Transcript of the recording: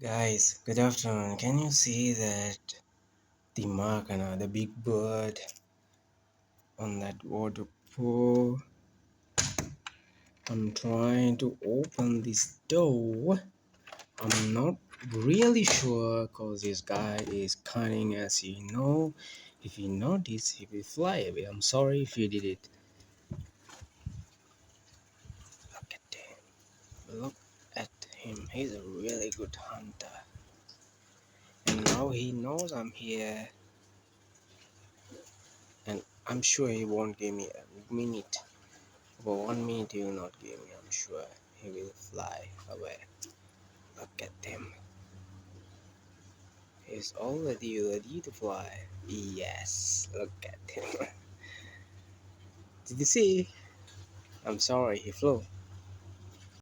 Guys, good afternoon. Can you see that the mark and the big bird on that water pool? I'm trying to open this door. I'm not really sure because this guy is cunning, as you know. If you notice, he will fly away. I'm sorry if you did it. Look at him. Look at him. He's a really good hunter. And now he knows I'm here. And I'm sure he won't give me a minute. For 1 minute he will not give me, I'm sure. He will fly away. Look at him. He's already ready to fly. Yes, look at him. Did you see? I'm sorry, he flew.